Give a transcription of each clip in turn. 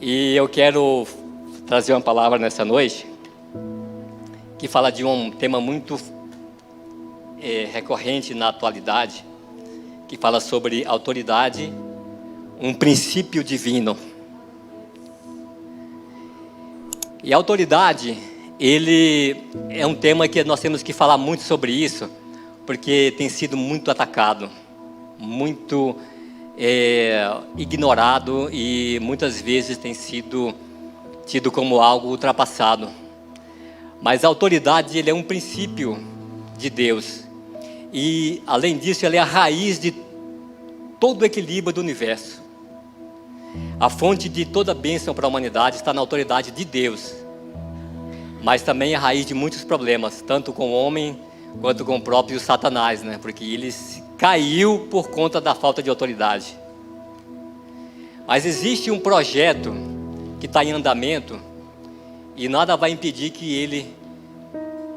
E eu quero trazer uma palavra nessa noite que fala de um tema muito recorrente na atualidade, que fala sobre autoridade, um princípio divino. E a autoridade, ele é um tema que nós temos que falar muito sobre isso, porque tem sido muito atacado, muito ignorado e muitas vezes tem sido tido como algo ultrapassado. Mas a autoridade, ele é um princípio de Deus. E, além disso, ele é a raiz de todo o equilíbrio do universo. A fonte de toda bênção para a humanidade está na autoridade de Deus. Mas também é a raiz de muitos problemas, tanto com o homem quanto com o próprio Satanás, né? Porque ele caiu por conta da falta de autoridade. Mas existe um projeto que está em andamento e nada vai impedir que ele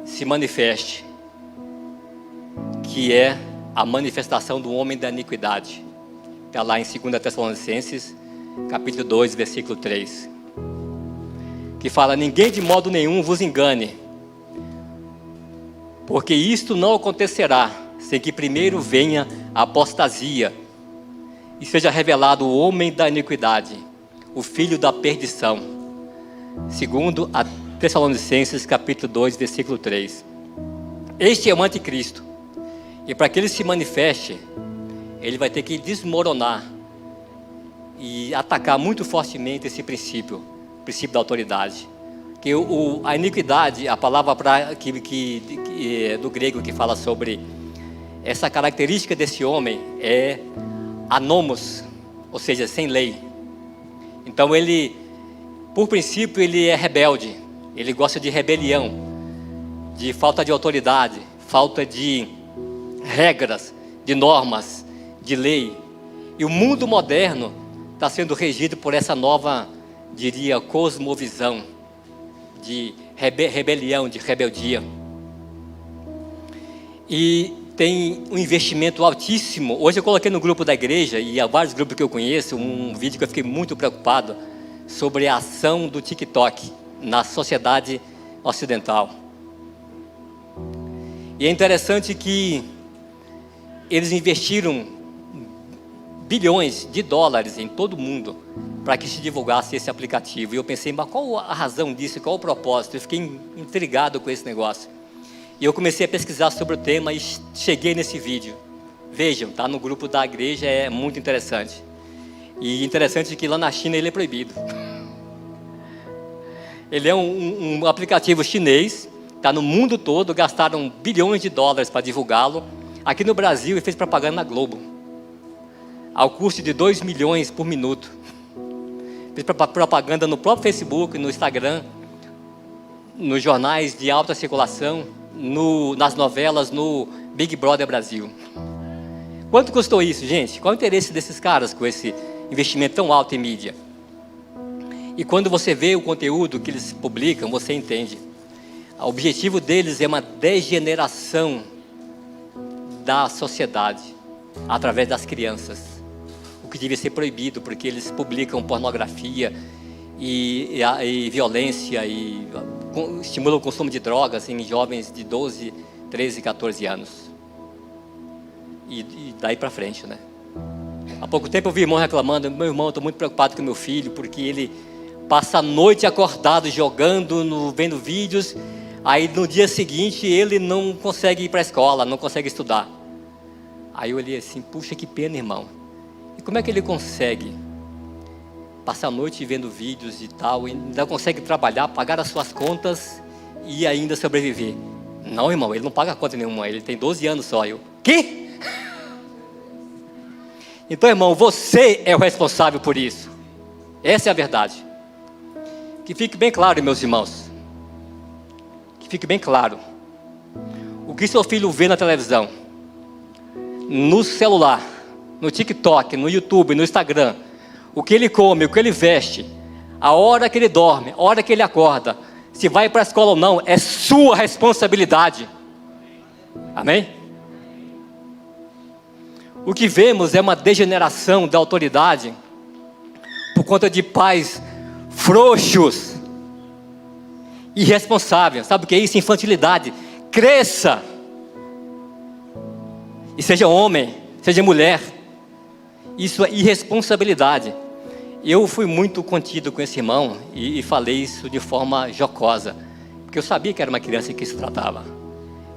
se manifeste, que é a manifestação do homem da iniquidade. Está lá em 2 Tessalonicenses, capítulo 2, versículo 3. Que fala: ninguém de modo nenhum vos engane, porque isto não acontecerá, sem que primeiro venha a apostasia, e seja revelado o homem da iniquidade, o filho da perdição. 2 Tessalonicenses, capítulo 2, versículo 3. Este é o anticristo, e para que ele se manifeste, ele vai ter que desmoronar e atacar muito fortemente esse princípio da autoridade. Que a iniquidade, a palavra do grego que fala sobre essa característica desse homem é anomos, ou seja, sem lei. Então ele, por princípio, ele é rebelde, ele gosta de rebelião, de falta de autoridade, falta de regras, de normas, de lei. E o mundo moderno está sendo regido por essa nova, diria, cosmovisão de rebelião, de rebeldia. E tem um investimento altíssimo. Hoje eu coloquei no grupo da igreja, e há vários grupos que eu conheço, um vídeo que eu fiquei muito preocupado sobre a ação do TikTok na sociedade ocidental. E é interessante que eles investiram bilhões de dólares em todo o mundo para que se divulgasse esse aplicativo. E eu pensei, mas qual a razão disso, qual o propósito? Eu fiquei intrigado com esse negócio. E eu comecei a pesquisar sobre o tema e cheguei nesse vídeo. Vejam, tá no grupo da igreja, é muito interessante. E interessante que lá na China ele é proibido. Ele é um aplicativo chinês, está no mundo todo, gastaram bilhões de dólares para divulgá-lo. Aqui no Brasil ele fez propaganda na Globo, ao custo de 2 milhões por minuto. Fez propaganda no próprio Facebook, no Instagram, nos jornais de alta circulação, nas novelas, no Big Brother Brasil. Quanto custou isso, gente? Qual o interesse desses caras com esse investimento tão alto em mídia? E quando você vê o conteúdo que eles publicam, você entende. O objetivo deles é uma degeneração da sociedade através das crianças, o que devia ser proibido, porque eles publicam pornografia e violência e estimulam o consumo de drogas em jovens de 12, 13, 14 anos e daí para frente, né? Há pouco tempo eu vi irmão reclamando: meu irmão, eu estou muito preocupado com meu filho, porque ele passa a noite acordado jogando, vendo vídeos. Aí no dia seguinte ele não consegue ir para a escola, não consegue estudar. Aí eu olhei assim: puxa, que pena, irmão. E como é que ele consegue passar a noite vendo vídeos e tal, e ainda consegue trabalhar, pagar as suas contas e ainda sobreviver? Não, irmão, ele não paga conta nenhuma, ele tem 12 anos só. Eu, quê? Então, irmão, você é o responsável por isso. Essa é a verdade. Que fique bem claro, meus irmãos. Que fique bem claro. O que seu filho vê na televisão, no celular, no TikTok, no YouTube, no Instagram, o que ele come, o que ele veste, a hora que ele dorme, a hora que ele acorda, se vai para a escola ou não, é sua responsabilidade. Amém? O que vemos é uma degeneração da autoridade por conta de pais frouxos, irresponsáveis. Sabe o que é isso? Infantilidade. Cresça e seja homem, seja mulher. Isso é irresponsabilidade. Eu fui muito contido com esse irmão e falei isso de forma jocosa, porque eu sabia que era uma criança que se tratava.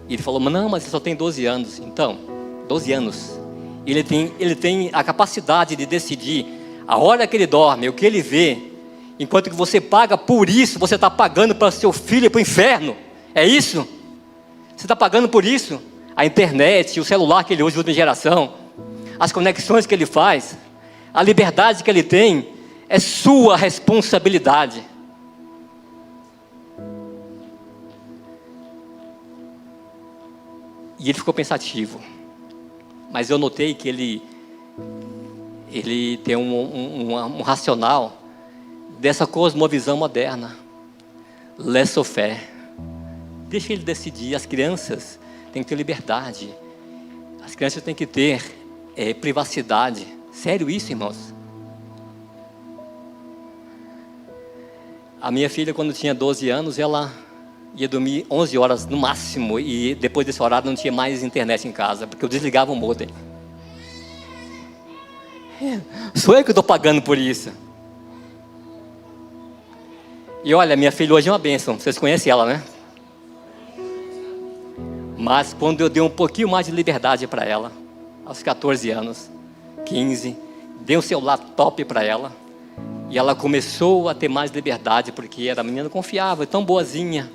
E ele falou: não, mas você só tem 12 anos. Então, 12 anos. Ele tem a capacidade de decidir a hora que ele dorme, o que ele vê. Enquanto que você paga por isso, você está pagando para seu filho ir para o inferno. É isso? Você está pagando por isso? A internet, o celular que ele usa de última geração, as conexões que ele faz, a liberdade que ele tem, é sua responsabilidade. E ele ficou pensativo. Mas eu notei que ele tem um racional dessa cosmovisão moderna. Laissez-faire. Deixa ele decidir. As crianças têm que ter liberdade. As crianças têm que ter privacidade. Sério isso, irmãos? A minha filha, quando tinha 12 anos, ela ia dormir 11 horas no máximo. E depois desse horário não tinha mais internet em casa, porque eu desligava o modem. Sou eu que estou pagando por isso. E olha, minha filha hoje é uma bênção. Vocês conhecem ela, né? Mas quando eu dei um pouquinho mais de liberdade para ela, aos 14 anos, 15, dei um celular top para ela, e ela começou a ter mais liberdade, porque era menina confiável, tão boazinha.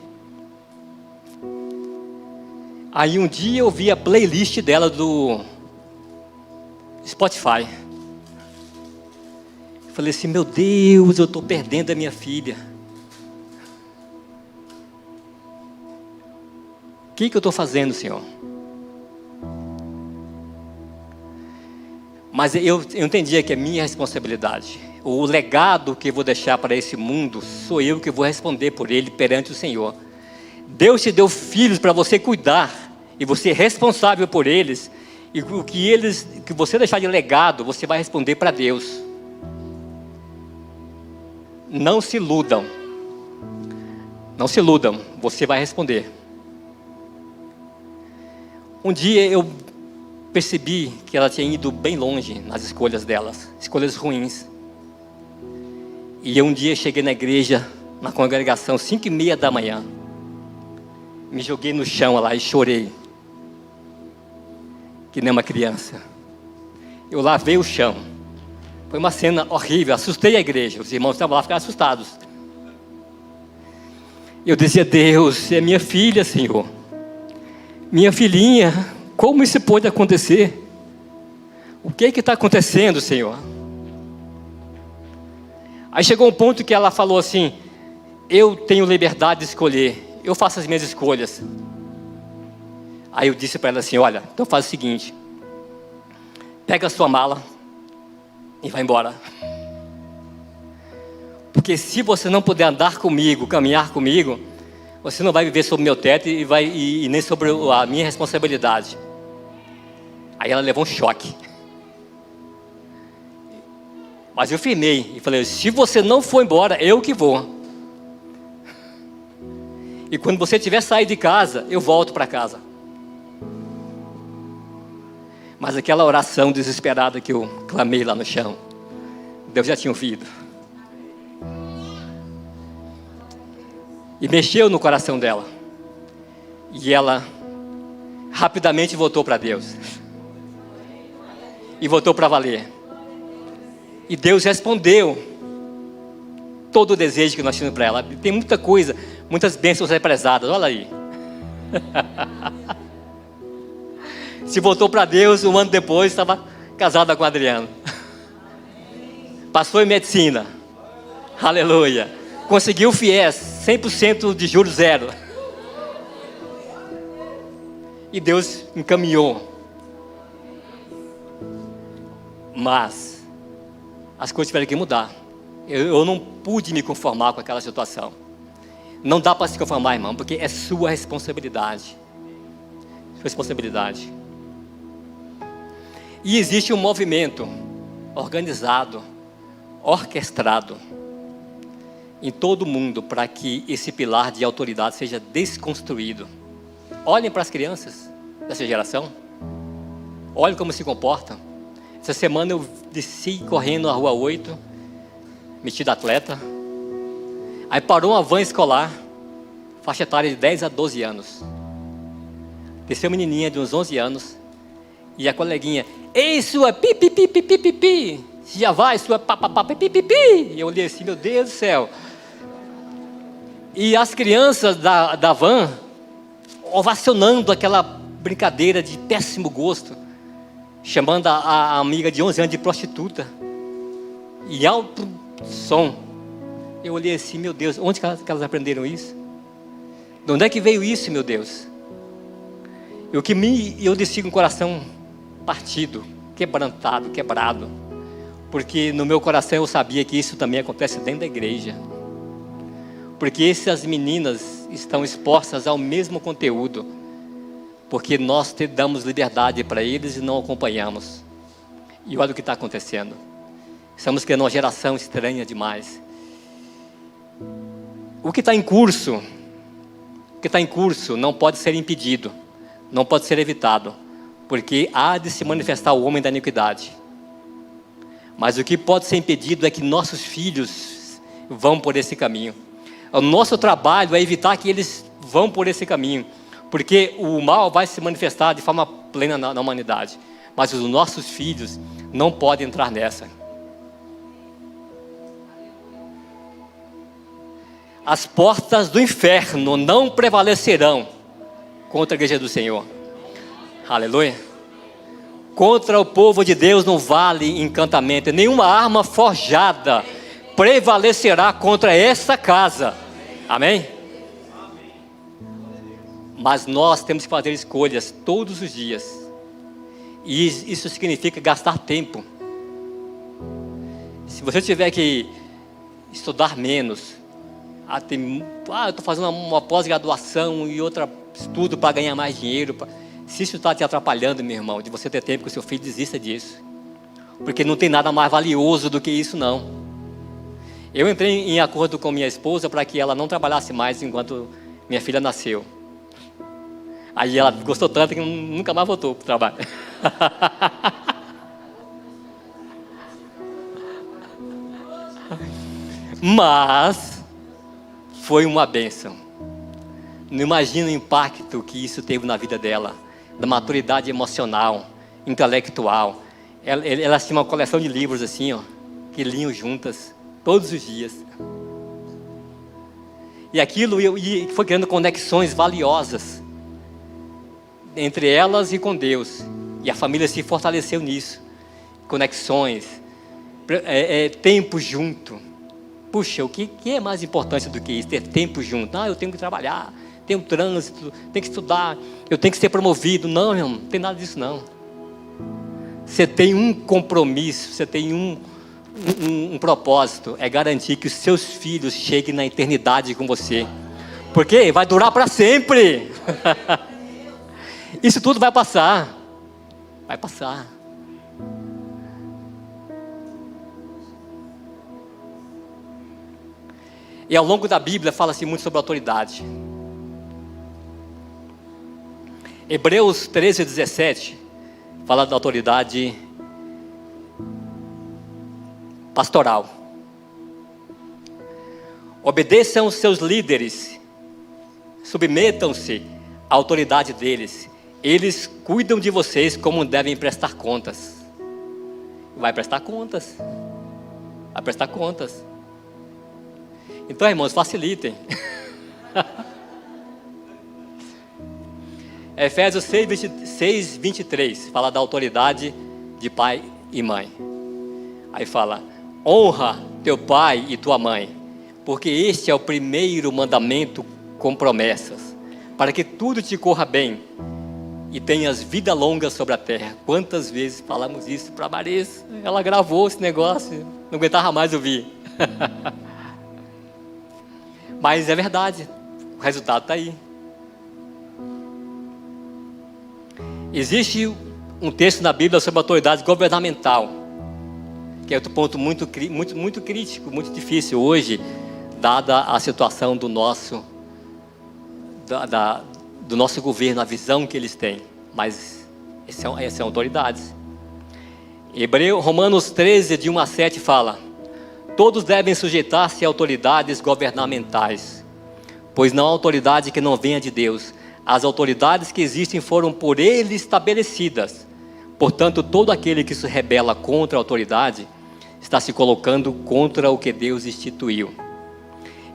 Aí um dia eu vi a playlist dela do Spotify. Falei assim: meu Deus, eu estou perdendo a minha filha. O que eu estou fazendo, Senhor? Mas eu entendia que é minha responsabilidade. O legado que eu vou deixar para esse mundo, sou eu que vou responder por ele perante o Senhor. Deus te deu filhos para você cuidar, e você é responsável por eles. E o que você deixar de legado, você vai responder para Deus. Não se iludam. Não se iludam, você vai responder. Um dia eu percebi que ela tinha ido bem longe nas escolhas delas, escolhas ruins. E um dia cheguei na igreja, na congregação, 5:30 da manhã. Me joguei no chão lá e chorei, que nem uma criança. Eu lavei o chão. Foi uma cena horrível, assustei a igreja. Os irmãos estavam lá, ficaram assustados. Eu dizia: Deus, é minha filha, Senhor. Minha filhinha, como isso pode acontecer? O que está acontecendo, Senhor? Aí chegou um ponto que ela falou assim: eu tenho liberdade de escolher, eu faço as minhas escolhas. Aí eu disse para ela assim: olha, então faz o seguinte, pega a sua mala e vai embora. Porque se você não puder andar comigo, caminhar comigo, você não vai viver sob meu teto e nem sobre a minha responsabilidade. Aí ela levou um choque. Mas eu firmei e falei: se você não for embora, eu que vou. E quando você tiver saído de casa, eu volto para casa. Mas aquela oração desesperada que eu clamei lá no chão, Deus já tinha ouvido. E mexeu no coração dela. E ela rapidamente voltou para Deus. E voltou para valer. E Deus respondeu todo o desejo que nós tínhamos para ela. Tem muita coisa, muitas bênçãos represadas, olha aí. Se voltou para Deus, um ano depois estava casada com o Adriano. Passou em medicina. Aleluia. Conseguiu o FIES, 100% de juros zero. E Deus encaminhou. Mas as coisas tiveram que mudar. Eu não pude me conformar com aquela situação. Não dá para se conformar, irmão, porque é sua responsabilidade. Sua responsabilidade. E existe um movimento organizado, orquestrado, em todo o mundo para que esse pilar de autoridade seja desconstruído. Olhem para as crianças dessa geração. Olhem como se comportam. Essa semana eu desci correndo na Rua 8, metido atleta. Aí parou uma van escolar, faixa etária de 10 a 12 anos. Desceu uma menininha de uns 11 anos. E a coleguinha, ei, sua pi, já vai, sua papapá, pi. E eu olhei assim, meu Deus do céu. E as crianças da van, ovacionando aquela brincadeira de péssimo gosto, chamando a amiga de 11 anos de prostituta. E alto som. Eu olhei assim, meu Deus, onde que elas aprenderam isso? De onde é que veio isso, meu Deus? Eu desci com o coração partido, quebrantado, quebrado. Porque no meu coração eu sabia que isso também acontece dentro da igreja. Porque essas meninas estão expostas ao mesmo conteúdo. Porque nós damos liberdade para eles e não acompanhamos. E olha o que está acontecendo. Estamos criando uma geração estranha demais. O que está em curso não pode ser impedido, não pode ser evitado, porque há de se manifestar o homem da iniquidade. Mas o que pode ser impedido é que nossos filhos vão por esse caminho. O nosso trabalho é evitar que eles vão por esse caminho, porque o mal vai se manifestar de forma plena na humanidade, mas os nossos filhos não podem entrar nessa. As portas do inferno não prevalecerão contra a igreja do Senhor. Aleluia. Contra o povo de Deus não vale encantamento. Nenhuma arma forjada prevalecerá contra essa casa. Amém? Mas nós temos que fazer escolhas todos os dias. E isso significa gastar tempo. Se você tiver que estudar menos, eu estou fazendo uma pós-graduação e outra estudo para ganhar mais dinheiro. Se isso está te atrapalhando, meu irmão, de você ter tempo com o seu filho, desista disso. Porque não tem nada mais valioso do que isso, não. Eu entrei em acordo com minha esposa para que ela não trabalhasse mais enquanto minha filha nasceu. Aí ela gostou tanto que nunca mais voltou para o trabalho. Mas foi uma bênção. Não imagina o impacto que isso teve na vida dela, da maturidade emocional, intelectual. Elas tinham uma coleção de livros assim, que liam juntas, todos os dias. E aquilo foi criando conexões valiosas entre elas e com Deus. E a família se fortaleceu nisso. Conexões, tempo junto. Puxa, o que é mais importante do que isso? Ter tempo junto. Eu tenho que trabalhar, tenho trânsito, tenho que estudar, eu tenho que ser promovido. Não, meu irmão, não tem nada disso não. Você tem um compromisso, você tem um propósito, é garantir que os seus filhos cheguem na eternidade com você. Porque vai durar para sempre. Isso tudo vai passar. Vai passar. E ao longo da Bíblia fala-se muito sobre autoridade. Hebreus 13, 17 fala da autoridade pastoral. Obedeçam os seus líderes, submetam-se à autoridade deles. Eles cuidam de vocês como devem prestar contas. Vai prestar contas. Vai prestar contas. Então, irmãos, facilitem. Efésios 6, 23 fala da autoridade de pai e mãe. Aí fala: honra teu pai e tua mãe, porque este é o primeiro mandamento com promessas, para que tudo te corra bem e tenhas vida longa sobre a terra. Quantas vezes falamos isso para a Marisa? Ela gravou esse negócio, não aguentava mais ouvir. Mas é verdade, o resultado está aí. Existe um texto na Bíblia sobre autoridade governamental, que é outro ponto muito crítico, muito difícil hoje, dada a situação do nosso governo, a visão que eles têm. Mas essas são autoridades. Romanos 13, de 1 a 7 fala: todos devem sujeitar-se a autoridades governamentais, pois não há autoridade que não venha de Deus. As autoridades que existem foram por Ele estabelecidas. Portanto, todo aquele que se rebela contra a autoridade está se colocando contra o que Deus instituiu.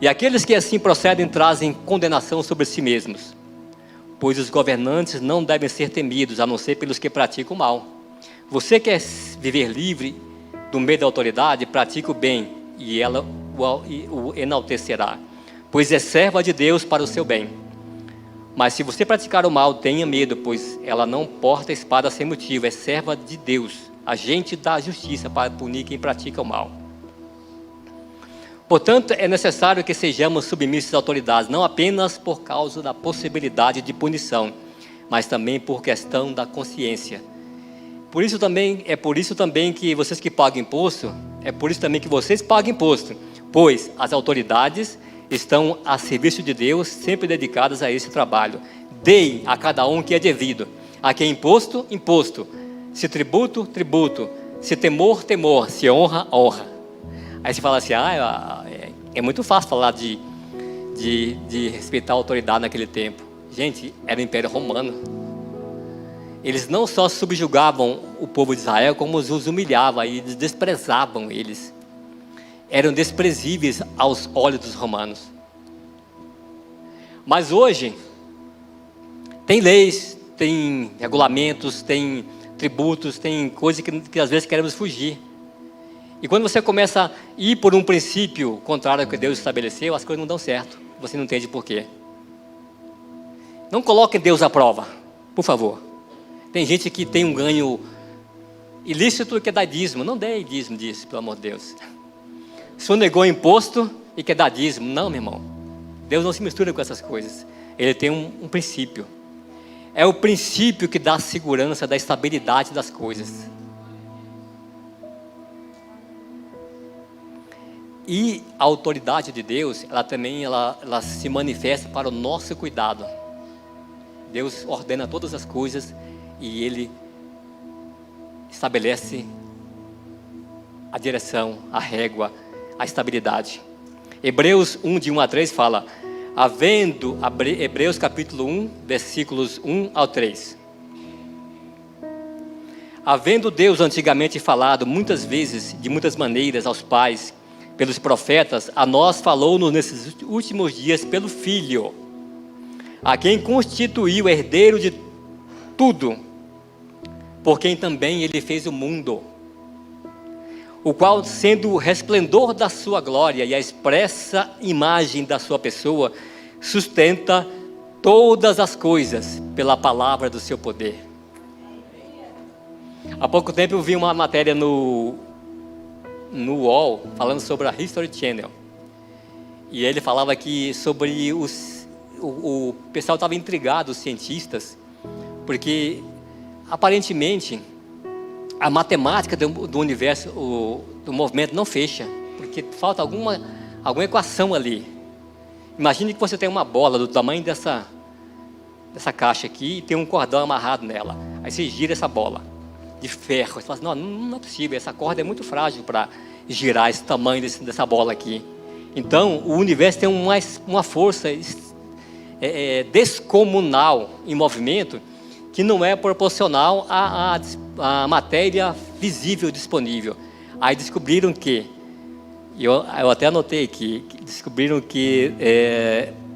E aqueles que assim procedem trazem condenação sobre si mesmos, pois os governantes não devem ser temidos, a não ser pelos que praticam o mal. Você quer viver livre do medo da autoridade? Pratique o bem, e ela o enaltecerá, pois é serva de Deus para o seu bem. Mas se você praticar o mal, tenha medo, pois ela não porta espada sem motivo, é serva de Deus, agente da justiça para punir quem pratica o mal. Portanto, é necessário que sejamos submissos às autoridades, não apenas por causa da possibilidade de punição, mas também por questão da consciência. Por isso também que vocês que pagam imposto, pois as autoridades estão a serviço de Deus, sempre dedicadas a esse trabalho. Deem a cada um que é devido. A quem imposto, imposto. Se tributo, tributo. Se temor, temor. Se honra, honra. Aí você fala assim, é muito fácil falar de respeitar a autoridade naquele tempo. Gente, era o Império Romano. Eles não só subjugavam o povo de Israel, como os humilhavam e desprezavam eles. Eram desprezíveis aos olhos dos romanos. Mas hoje, tem leis, tem regulamentos, tem tributos, tem coisas que às vezes queremos fugir. E quando você começa a ir por um princípio contrário ao que Deus estabeleceu, as coisas não dão certo. Você não entende por quê. Não coloque Deus à prova, por favor. Tem gente que tem um ganho ilícito e quer dar dízimo. Não dê dízimo disso, pelo amor de Deus. Se você negou imposto e quer dar dízimo, não, meu irmão. Deus não se mistura com essas coisas. Ele tem um princípio. É o princípio que dá a segurança da estabilidade das coisas. E a autoridade de Deus, ela também se manifesta para o nosso cuidado. Deus ordena todas as coisas e Ele estabelece a direção, a régua, a estabilidade. Hebreus 1, de 1 a 3 fala, Hebreus capítulo 1, versículos 1 ao 3. Havendo Deus antigamente falado muitas vezes, de muitas maneiras aos pais, pelos profetas, a nós falou-nos nesses últimos dias pelo Filho, a quem constituiu herdeiro de tudo, por quem também Ele fez o mundo, o qual, sendo o resplendor da sua glória e a expressa imagem da sua pessoa, sustenta todas as coisas pela palavra do seu poder. Há pouco tempo eu vi uma matéria no UOL, falando sobre a History Channel. E ele falava que sobre o pessoal estava intrigado, os cientistas, porque aparentemente a matemática do universo, do movimento não fecha, porque falta alguma equação ali. Imagine que você tem uma bola do tamanho dessa caixa aqui e tem um cordão amarrado nela. Aí você gira essa bola de ferro. Você fala assim, não é possível, essa corda é muito frágil para girar esse tamanho dessa bola aqui. Então, o universo tem uma força descomunal em movimento que não é proporcional à matéria visível disponível. Aí descobriram que, eu até anotei aqui, descobriram que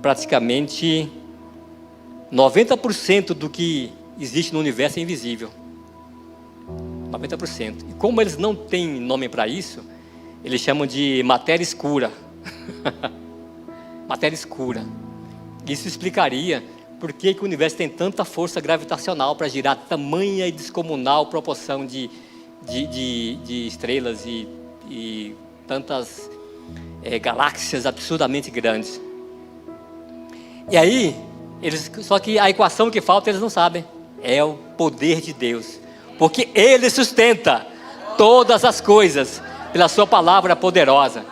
praticamente 90% do que existe no universo é invisível. 90%. E como eles não têm nome para isso, eles chamam de matéria escura. Matéria escura. Isso explicaria por que o universo tem tanta força gravitacional para girar tamanha e descomunal proporção de estrelas e tantas galáxias absurdamente grandes. E aí, só que a equação que falta eles não sabem. É o poder de Deus. Porque Ele sustenta todas as coisas pela sua palavra poderosa.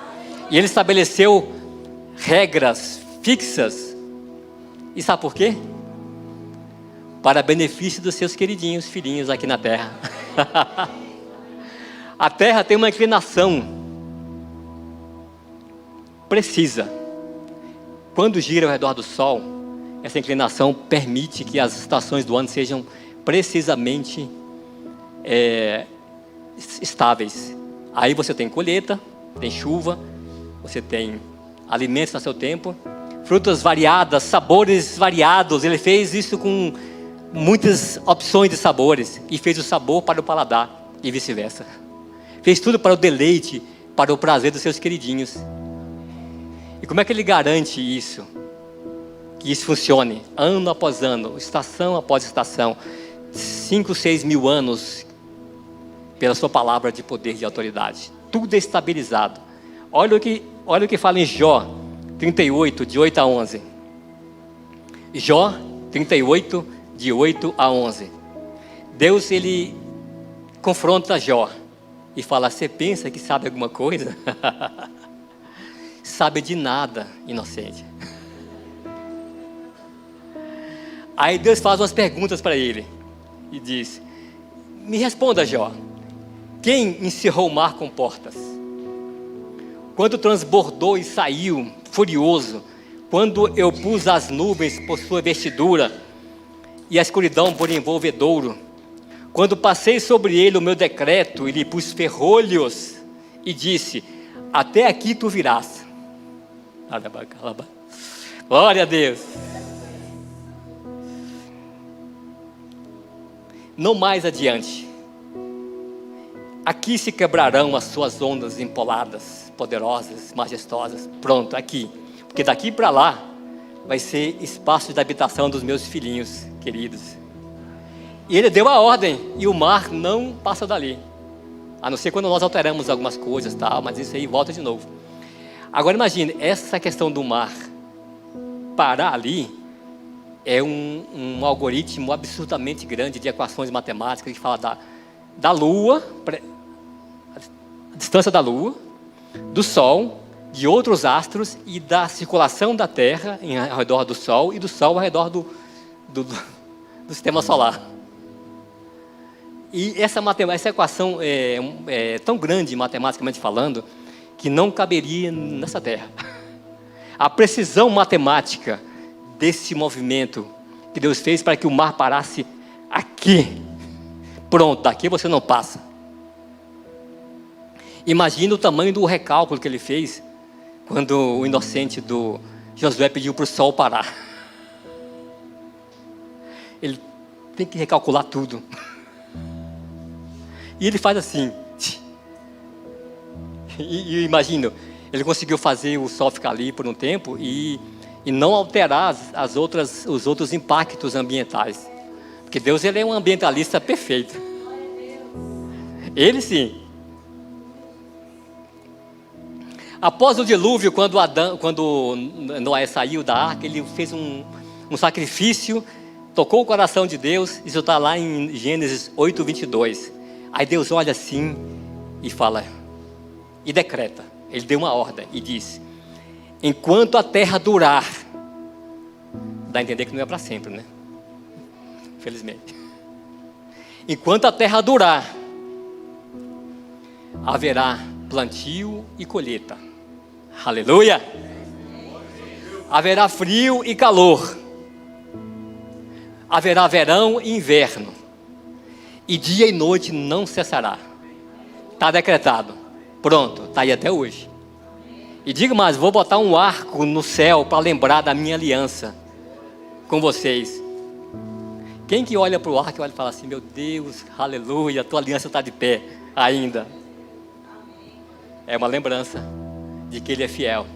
E Ele estabeleceu regras fixas. E sabe por quê? Para benefício dos seus queridinhos filhinhos aqui na terra. A terra tem uma inclinação precisa. Quando gira ao redor do Sol, essa inclinação permite que as estações do ano sejam precisamente estáveis. Aí você tem colheita, tem chuva, você tem alimentos no seu tempo, frutas variadas, sabores variados. Ele fez isso com muitas opções de sabores e fez o sabor para o paladar e vice-versa. Fez tudo para o deleite, para o prazer dos seus queridinhos. E como é que ele garante isso? Que isso funcione ano após ano, estação após estação, 5, 6 mil anos, pela sua palavra de poder e de autoridade. Tudo é estabilizado. Olha o que fala em Jó 38, de 8 a 11. Jó 38, de 8 a 11. Deus, ele confronta Jó e fala: você pensa que sabe alguma coisa? Sabe de nada, inocente. Aí Deus faz umas perguntas para ele e diz: me responda, Jó, quem encerrou o mar com portas? Quando transbordou e saiu furioso, quando eu pus as nuvens por sua vestidura e a escuridão por envolvedouro, quando passei sobre ele o meu decreto e lhe pus ferrolhos e disse: até aqui tu virás. Glória a Deus. Não mais adiante. Aqui se quebrarão as suas ondas empoladas, poderosas, majestosas. Pronto, aqui. Porque daqui para lá vai ser espaço de habitação dos meus filhinhos queridos. E ele deu a ordem e o mar não passa dali. A não ser quando nós alteramos algumas coisas, tal, mas isso aí volta de novo. Agora imagine, essa questão do mar parar ali é um algoritmo absurdamente grande de equações matemáticas que fala da Lua, a distância da Lua, do Sol, de outros astros e da circulação da Terra ao redor do Sol e do Sol ao redor do sistema solar. E essa equação é tão grande matematicamente falando que não caberia nessa Terra. A precisão matemática desse movimento que Deus fez para que o mar parasse aqui. Pronto, daqui você não passa. Imagina o tamanho do recálculo que ele fez quando o inocente do Josué pediu para o sol parar. Ele tem que recalcular tudo. E ele faz assim. E imagina, ele conseguiu fazer o sol ficar ali por um tempo e não alterar os outros impactos ambientais. Porque Deus, ele é um ambientalista perfeito. Ele sim. Após o dilúvio, quando Noé saiu da arca, ele fez um sacrifício, tocou o coração de Deus. Isso está lá em Gênesis 8, 22. Aí Deus olha assim e fala, e decreta. Ele deu uma ordem e disse: enquanto a terra durar, dá a entender que não é para sempre, né? Infelizmente. Enquanto a terra durar, haverá plantio e colheita. Aleluia! Haverá frio e calor. Haverá verão e inverno. E dia e noite não cessará. Está decretado. Pronto, está aí até hoje. E diga mais, vou botar um arco no céu para lembrar da minha aliança com vocês. Quem que olha para o arco e olha e fala assim: meu Deus, aleluia, a tua aliança está de pé ainda. É uma lembrança de que Ele é fiel,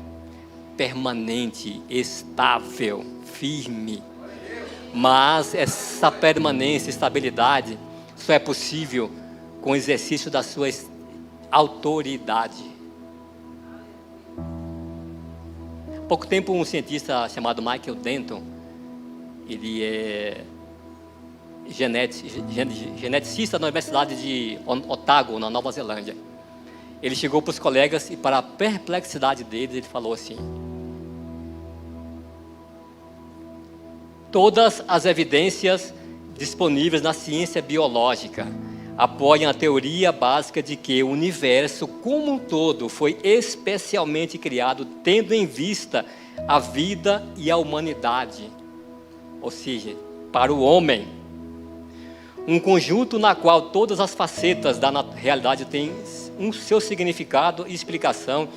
permanente, estável, firme. Mas essa permanência, estabilidade, só é possível com o exercício da sua autoridade. Há pouco tempo, um cientista chamado Michael Denton, ele é geneticista na Universidade de Otago, na Nova Zelândia. Ele chegou para os colegas e, para a perplexidade deles, ele falou assim: Todas as evidências disponíveis na ciência biológica apoiam a teoria básica de que o universo como um todo foi especialmente criado tendo em vista a vida e a humanidade, ou seja, para o homem. Um conjunto na qual todas as facetas da realidade têm um seu significado e explicação.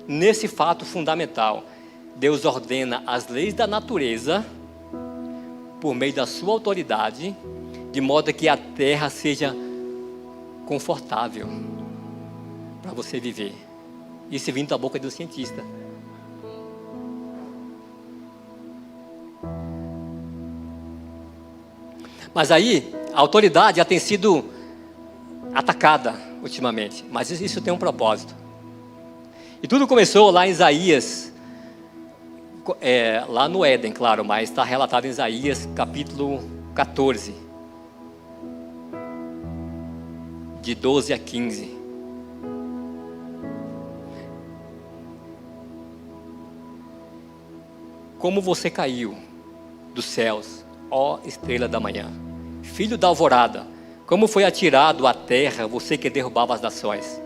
Nesse fato fundamental, Deus ordena as leis da natureza por meio da sua autoridade, de modo que a terra seja confortável para você viver. Isso vindo da boca de um cientista. Mas aí, a autoridade já tem sido atacada ultimamente. Mas isso tem um propósito. E tudo começou lá em Isaías, lá no Éden, claro, mas está relatado em Isaías capítulo 14, de 12 a 15. Como você caiu dos céus, ó estrela da manhã, filho da alvorada, como foi atirado à terra, você que derrubava as nações.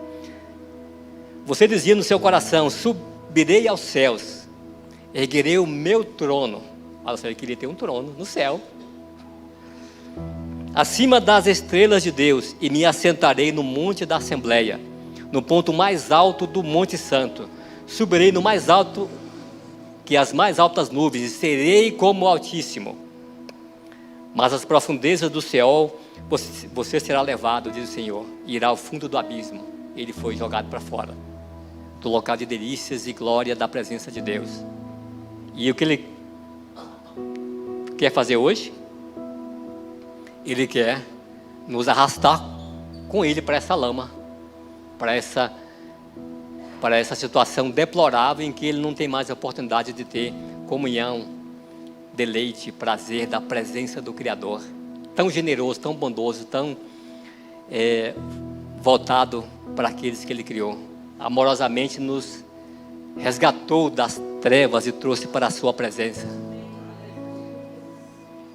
Você dizia no seu coração: subirei aos céus, erguerei o meu trono. Olha só, ele queria ter um trono no céu, acima das estrelas de Deus, e me assentarei no monte da Assembleia, no ponto mais alto do Monte Santo. Subirei no mais alto que as mais altas nuvens, e serei como o Altíssimo. Mas as profundezas do Seol, você será levado, diz o Senhor, e irá ao fundo do abismo. Ele foi jogado para fora do local de delícias e glória da presença de Deus. E o que Ele quer fazer hoje? Ele quer nos arrastar com Ele para essa lama, para essa situação deplorável em que Ele não tem mais a oportunidade de ter comunhão, deleite, prazer da presença do Criador, tão generoso, tão bondoso, tão voltado para aqueles que Ele criou. Amorosamente nos resgatou das trevas e trouxe para a sua presença.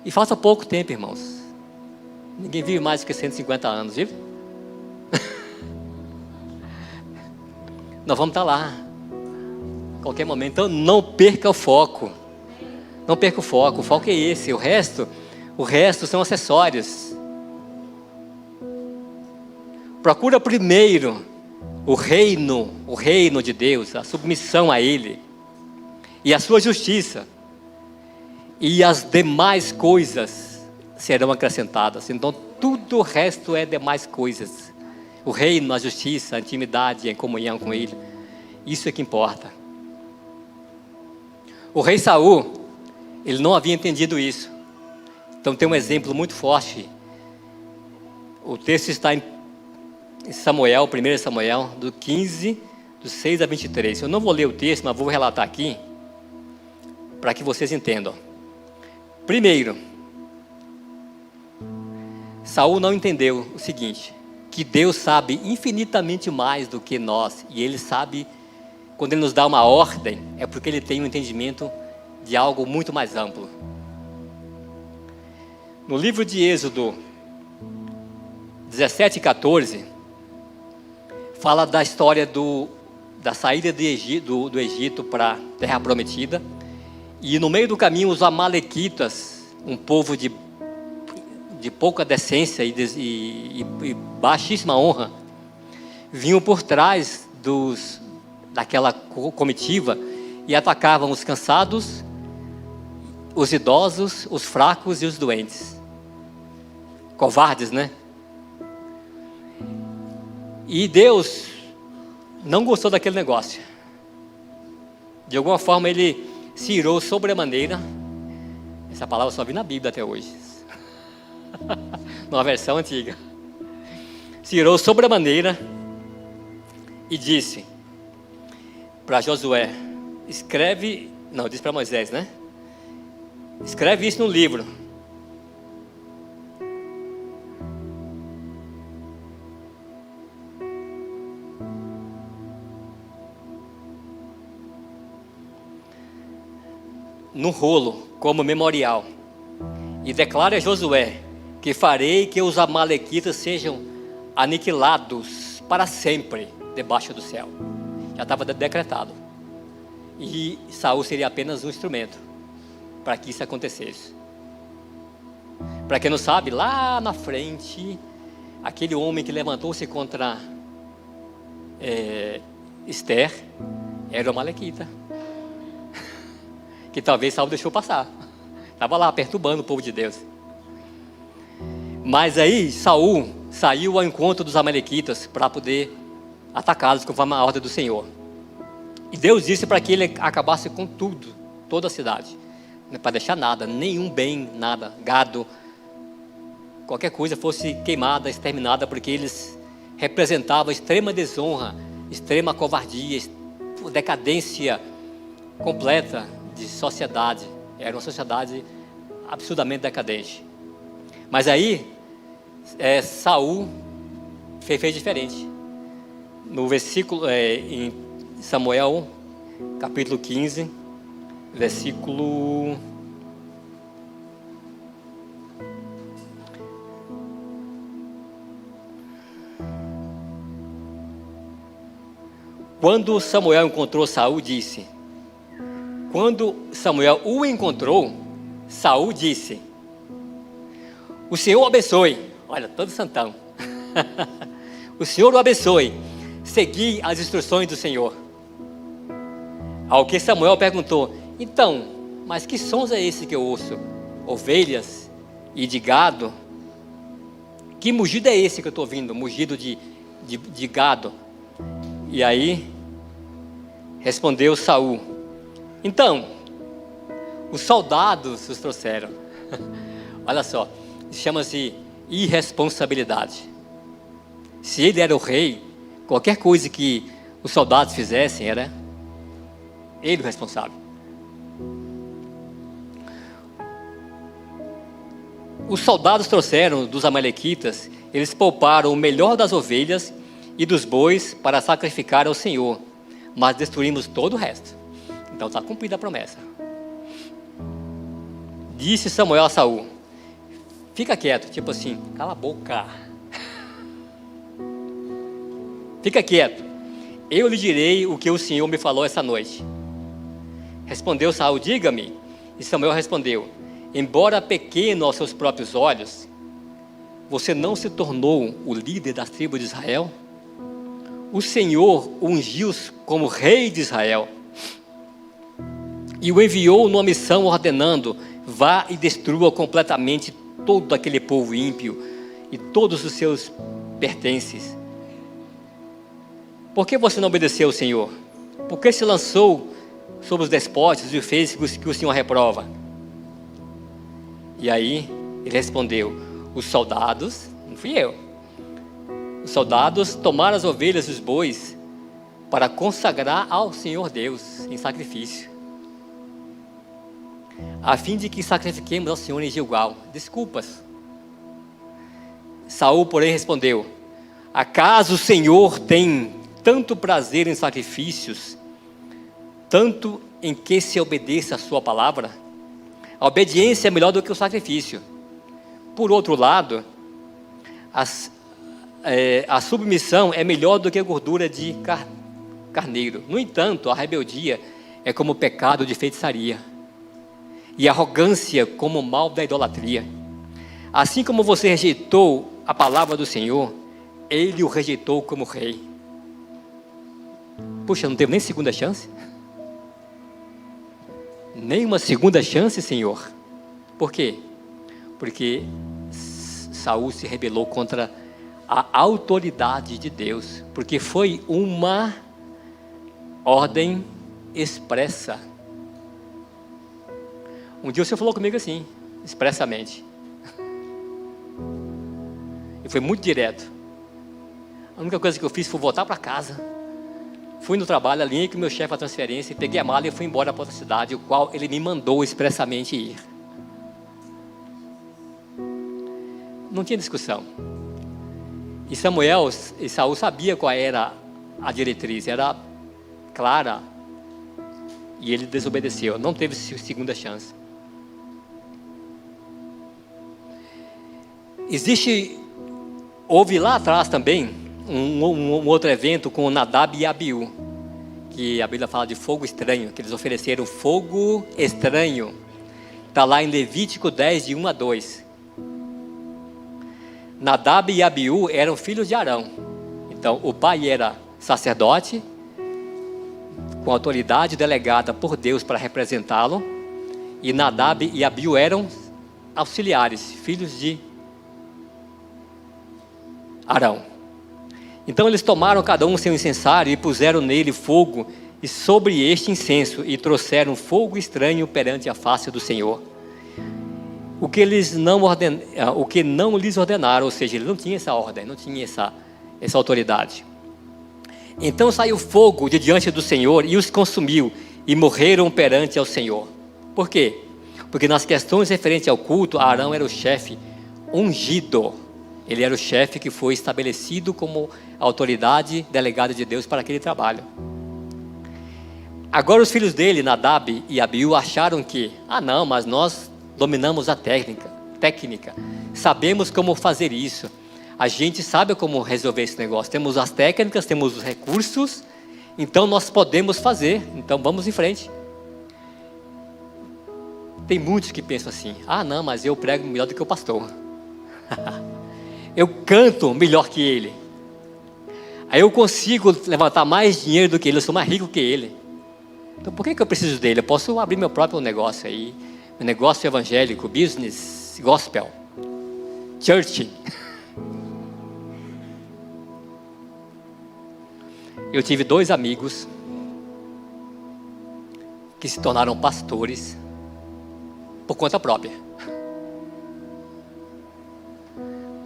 E falta pouco tempo, irmãos. Ninguém vive mais do que 150 anos, viu? Nós vamos estar lá, a qualquer momento. Então não perca o foco. Não perca o foco. O foco é esse. O resto são acessórios. Procura primeiro o reino de Deus, a submissão a Ele e a sua justiça, e as demais coisas serão acrescentadas. Então tudo o resto é demais coisas. O reino, a justiça, a intimidade, a comunhão com Ele, isso é que importa. O rei Saul, ele não havia entendido isso. Então tem um exemplo muito forte. O texto está em Samuel, 1 Samuel, do 15, do 6 a 23. Eu não vou ler o texto, mas vou relatar aqui, para que vocês entendam. Primeiro, Saul não entendeu o seguinte, que Deus sabe infinitamente mais do que nós, e Ele sabe, quando Ele nos dá uma ordem, é porque Ele tem um entendimento de algo muito mais amplo. No livro de Êxodo 17 e 14, fala da história da saída do Egito para a Terra Prometida, e no meio do caminho os amalequitas, um povo de pouca decência e baixíssima honra, vinham por trás daquela comitiva e atacavam os cansados, os idosos, os fracos e os doentes. Covardes, né? E Deus não gostou daquele negócio. De alguma forma Ele se irou sobremaneira. Essa palavra só vi na Bíblia até hoje, numa versão antiga. Se irou sobremaneira e disse para Josué: disse para Moisés, né? Escreve isso no livro. No rolo, como memorial. e declara a Josué que farei que os amalequitas sejam aniquilados para sempre debaixo do céu. Já estava decretado. E Saul seria apenas um instrumento para que isso acontecesse. Para quem não sabe, lá na frente, aquele homem que levantou-se contra Esther era o amalequita, que talvez Saul deixou passar. Estava lá perturbando o povo de Deus. Mas aí Saul saiu ao encontro dos amalequitas para poder atacá-los conforme a ordem do Senhor. E Deus disse para que ele acabasse com tudo, toda a cidade, não é para deixar nada, nenhum bem, nada, gado, qualquer coisa fosse queimada, exterminada, porque eles representavam extrema desonra, extrema covardia, decadência completa de sociedade. Era uma sociedade absurdamente decadente. Mas aí Saul fez diferente. No versículo em Samuel capítulo 15, versículo quando Samuel encontrou Saul, disse. Quando Samuel o encontrou, Saul disse: o Senhor o abençoe. Olha, todo santão. O Senhor o abençoe. Segui as instruções do Senhor. Ao que Samuel perguntou: então, mas que sons é esse que eu ouço? Ovelhas e de gado? Que mugido é esse que eu estou ouvindo? Mugido de gado. E aí respondeu Saul: então, os soldados os trouxeram. Olha só, chama-se irresponsabilidade. Se ele era o rei, qualquer coisa que os soldados fizessem, era ele o responsável. Os soldados trouxeram dos amalequitas, eles pouparam o melhor das ovelhas e dos bois para sacrificar ao Senhor, mas destruímos todo o resto. Então está cumprida a promessa. Disse Samuel a Saul: fica quieto, tipo assim, cala a boca. Fica quieto, eu lhe direi o que o Senhor me falou essa noite. Respondeu Saul: diga-me. E Samuel respondeu: embora pequeno aos seus próprios olhos, você não se tornou o líder das tribos de Israel? O Senhor o ungiu como rei de Israel e o enviou numa missão ordenando: vá e destrua completamente todo aquele povo ímpio e todos os seus pertences. Por que você não obedeceu ao Senhor? Por que se lançou sobre os despotas e fez o que o Senhor reprova? E aí ele respondeu: os soldados, não fui eu, os soldados tomaram as ovelhas e os bois para consagrar ao Senhor Deus em sacrifício, a fim de que sacrifiquemos ao Senhor em Gilgal. Desculpas. Saul, porém, respondeu: acaso o Senhor tem tanto prazer em sacrifícios, tanto em que se obedeça a sua palavra? A obediência é melhor do que o sacrifício. Por outro lado, a submissão é melhor do que a gordura de carneiro. No entanto, a rebeldia é como o pecado de feitiçaria, e a arrogância como o mal da idolatria. Assim como você rejeitou a palavra do Senhor, ele o rejeitou como rei. Puxa, não teve nem segunda chance? Nem uma segunda chance, Senhor. Por quê? Porque Saul se rebelou contra a autoridade de Deus, porque foi uma ordem expressa. Um dia o Senhor falou comigo assim, expressamente, e foi muito direto. A única coisa que eu fiz foi voltar para casa, fui no trabalho, alinhei com o meu chefe a transferência, peguei a mala e fui embora para outra cidade, o qual ele me mandou expressamente ir. Não tinha discussão. E Saul sabia qual era a diretriz, era clara, e ele desobedeceu, não teve segunda chance. Houve lá atrás também um outro evento com Nadab e Abiú, que a Bíblia fala de fogo estranho, que eles ofereceram fogo estranho. Está lá em Levítico 10, de 1 a 2. Nadab e Abiú eram filhos de Arão. Então, o pai era sacerdote, com autoridade delegada por Deus para representá-lo. E Nadab e Abiú eram auxiliares, filhos de Arão. Então eles tomaram cada um seu incensário e puseram nele fogo, e sobre este incenso, e trouxeram fogo estranho perante a face do Senhor. O que não lhes ordenaram, ou seja, ele não tinha essa ordem, não tinha essa autoridade. Então saiu fogo de diante do Senhor e os consumiu, e morreram perante ao Senhor. Por quê? Porque nas questões referentes ao culto, Arão era o chefe ungido. Ele era o chefe que foi estabelecido como autoridade delegada de Deus para aquele trabalho. Agora os filhos dele, Nadab e Abiú, acharam que, não, mas nós dominamos a técnica, sabemos como fazer isso, a gente sabe como resolver esse negócio, temos as técnicas, temos os recursos, então nós podemos fazer, então vamos em frente. Tem muitos que pensam assim, não, mas eu prego melhor do que o pastor. Eu canto melhor que ele. Aí eu consigo levantar mais dinheiro do que ele, eu sou mais rico que ele. Então por que eu preciso dele? Eu posso abrir meu próprio negócio aí, meu negócio evangélico, business, gospel, church. Eu tive 2 amigos que se tornaram pastores por conta própria.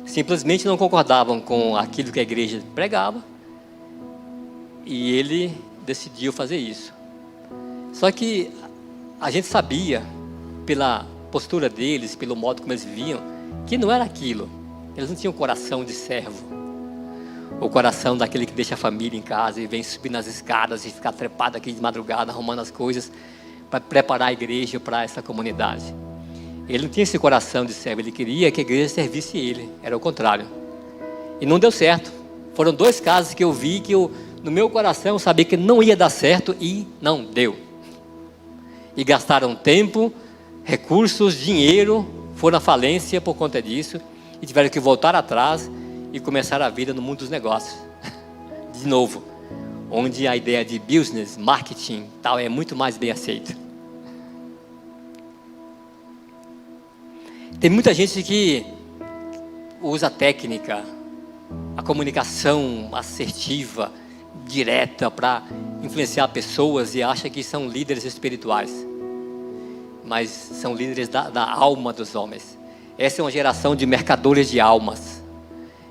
Simplesmente não concordavam com aquilo que a igreja pregava, e ele decidiu fazer isso. Só que a gente sabia, pela postura deles, pelo modo como eles viviam, que não era aquilo. Eles não tinham coração de servo, o coração daquele que deixa a família em casa e vem subir nas escadas e ficar trepado aqui de madrugada, arrumando as coisas para preparar a igreja para essa comunidade. Ele não tinha esse coração de servo, ele queria que a igreja servisse ele, era o contrário. E não deu certo. Foram 2 casos que eu vi que no meu coração eu sabia que não ia dar certo e não deu. E gastaram tempo, recursos, dinheiro, foram à falência por conta disso, e tiveram que voltar atrás e começar a vida no mundo dos negócios. De novo, onde a ideia de business, marketing, tal, é muito mais bem aceita. Tem muita gente que usa a técnica, a comunicação assertiva, direta, para influenciar pessoas e acha que são líderes espirituais. Mas são líderes da alma dos homens. Essa é uma geração de mercadores de almas,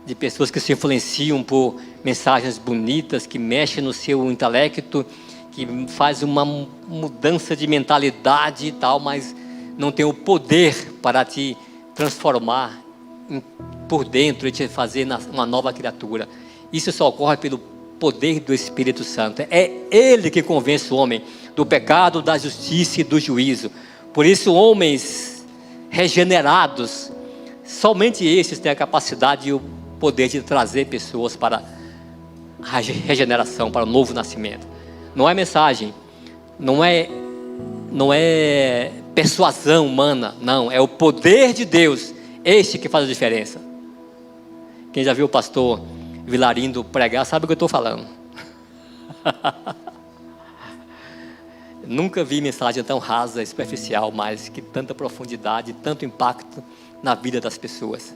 de pessoas que se influenciam por mensagens bonitas, que mexem no seu intelecto, que faz uma mudança de mentalidade e tal, mas não tem o poder para te transformar por dentro e te fazer uma nova criatura. Isso só ocorre pelo poder do Espírito Santo. É Ele que convence o homem do pecado, da justiça e do juízo. Por isso, homens regenerados, somente esses têm a capacidade e o poder de trazer pessoas para a regeneração, para o novo nascimento. Não é mensagem, não é persuasão humana, não, é o poder de Deus, este que faz a diferença. Quem já viu o pastor Vilarindo pregar sabe o que eu estou falando. Nunca vi mensagem tão rasa, superficial, mas que tanta profundidade, tanto impacto na vida das pessoas.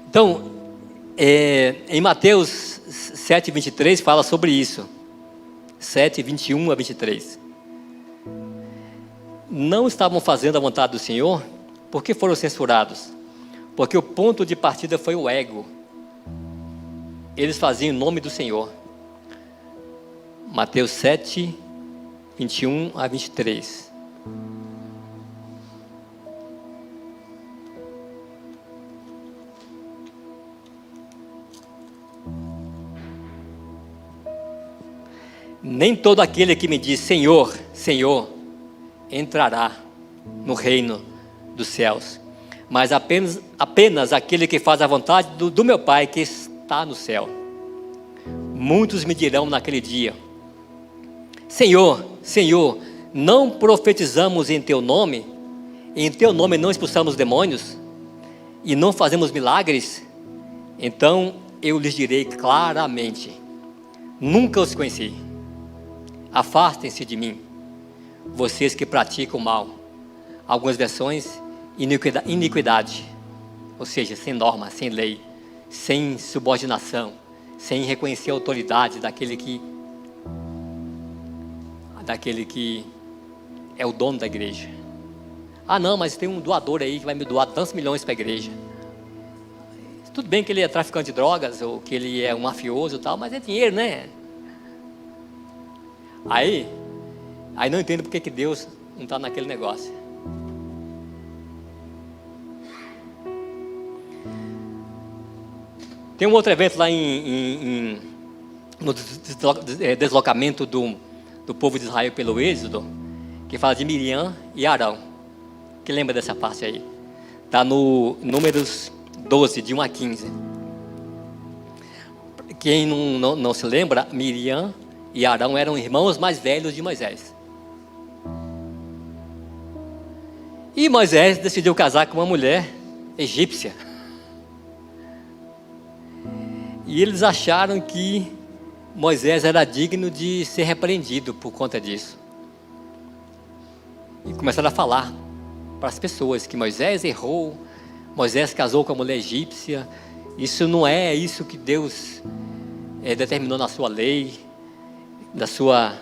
Então, em Mateus 7, 23 fala sobre isso. 7, 21 a 23. Não estavam fazendo a vontade do Senhor, porque foram censurados. Porque o ponto de partida foi o ego. Eles faziam em nome do Senhor. Mateus 7, 21 a 23. Nem todo aquele que me diz Senhor, Senhor, entrará no reino dos céus, mas apenas aquele que faz a vontade do meu Pai que está no céu. Muitos me dirão naquele dia: Senhor, Senhor, não profetizamos em Teu nome? Em Teu nome não expulsamos demônios? E não fazemos milagres? Então eu lhes direi claramente: nunca os conheci. Afastem-se de mim, vocês que praticam o mal. Algumas versões, iniquidade. Ou seja, sem norma, sem lei, sem subordinação, sem reconhecer a autoridade daquele que é o dono da igreja. Ah não, mas tem um doador aí que vai me doar tantos milhões para a igreja. Tudo bem que ele é traficante de drogas, ou que ele é um mafioso e tal, mas é dinheiro, né? Aí não entendo porque que Deus não está naquele negócio. Tem um outro evento lá no deslocamento do povo de Israel pelo Êxodo, que fala de Miriam e Arão. Quem lembra dessa parte aí? Está no Números 12, de 1 a 15. Quem não se lembra, Miriam e Arão eram irmãos mais velhos de Moisés. E Moisés decidiu casar com uma mulher egípcia. E eles acharam que Moisés era digno de ser repreendido por conta disso. E começaram a falar para as pessoas que Moisés errou, Moisés casou com a mulher egípcia, isso não é isso que Deus determinou na sua lei, na sua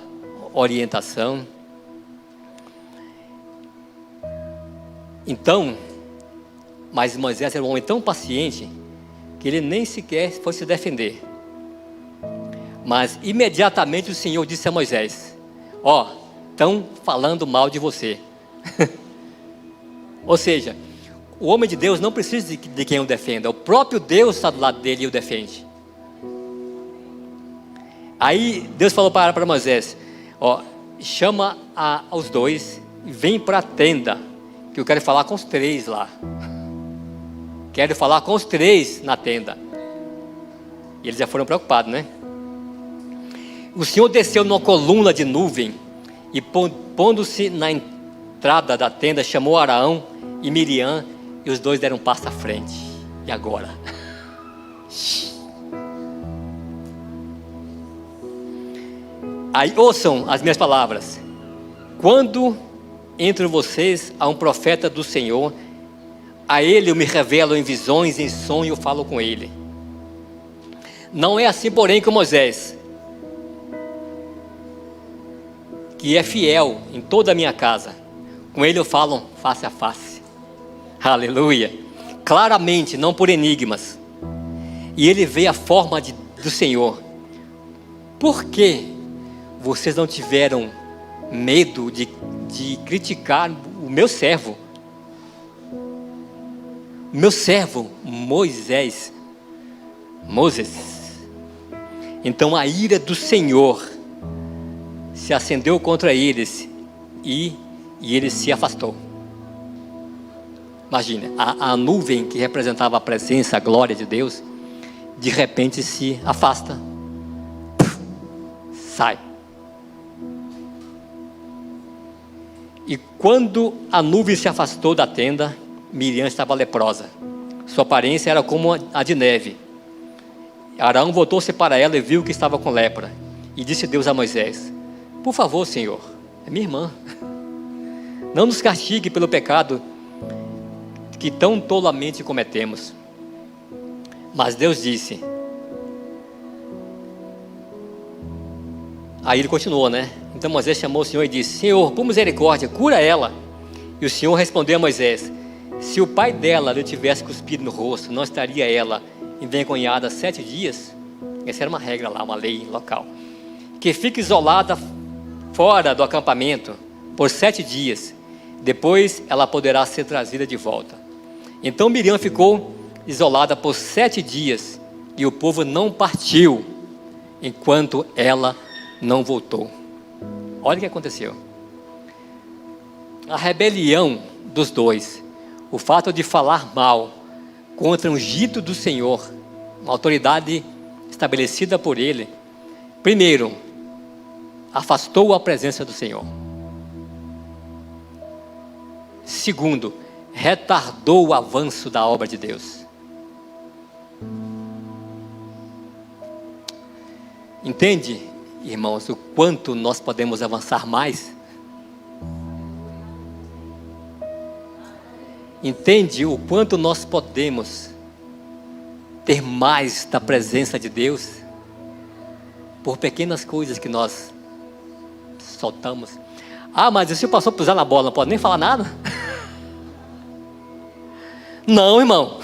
orientação. Então, mas Moisés era um homem tão paciente que ele nem sequer foi se defender. Mas imediatamente o Senhor disse a Moisés: ó, estão falando mal de você. Ou seja, o homem de Deus não precisa de quem o defenda, o próprio Deus está do lado dele e o defende. Aí Deus falou para Moisés: ó, chama os dois e vem para a tenda, que eu quero falar com os três lá. Quero falar com os três na tenda. E eles já foram preocupados, né? O Senhor desceu numa coluna de nuvem e pondo-se na entrada da tenda, chamou Arão e Miriam, e os dois deram um passo à frente. E agora? Aí ouçam as minhas palavras. Quando entre vocês há um profeta do Senhor, a ele eu me revelo em visões, em sonho eu falo com ele. Não é assim, porém, com Moisés, que é fiel em toda a minha casa. Com ele eu falo face a face. Aleluia. Claramente, não por enigmas. E ele vê a forma do Senhor. Por que vocês não tiveram medo de criticar o meu servo? Meu servo Moisés. Então a ira do Senhor se acendeu contra eles e ele se afastou. Imagina, a nuvem que representava a presença, a glória de Deus, de repente se afasta, sai. E quando a nuvem se afastou da tenda, Miriam estava leprosa. Sua aparência era como a de neve. Arão voltou-se para ela e viu que estava com lepra. E disse Deus a Moisés: por favor, Senhor, é minha irmã, não nos castigue pelo pecado que tão tolamente cometemos. Mas Deus disse. Aí ele continuou, né? Então Moisés chamou o Senhor e disse: Senhor, por misericórdia, cura ela. E o Senhor respondeu a Moisés: se o pai dela lhe tivesse cuspido no rosto, não estaria ela envergonhada 7 dias? Essa era uma regra lá, uma lei local. Que fique isolada fora do acampamento por 7 dias. Depois ela poderá ser trazida de volta. Então Miriam ficou isolada por 7 dias. E o povo não partiu enquanto ela não voltou. Olha o que aconteceu. A rebelião dos dois. o fato de falar mal contra o ungido do Senhor, uma autoridade estabelecida por Ele, primeiro, afastou a presença do Senhor. Segundo, retardou o avanço da obra de Deus. Entende, irmãos, o quanto nós podemos avançar mais? Entende o quanto nós podemos ter mais da presença de Deus? Por pequenas coisas que nós soltamos. Ah, mas e se o pastor pisar na bola, não pode nem falar nada? Não, irmão.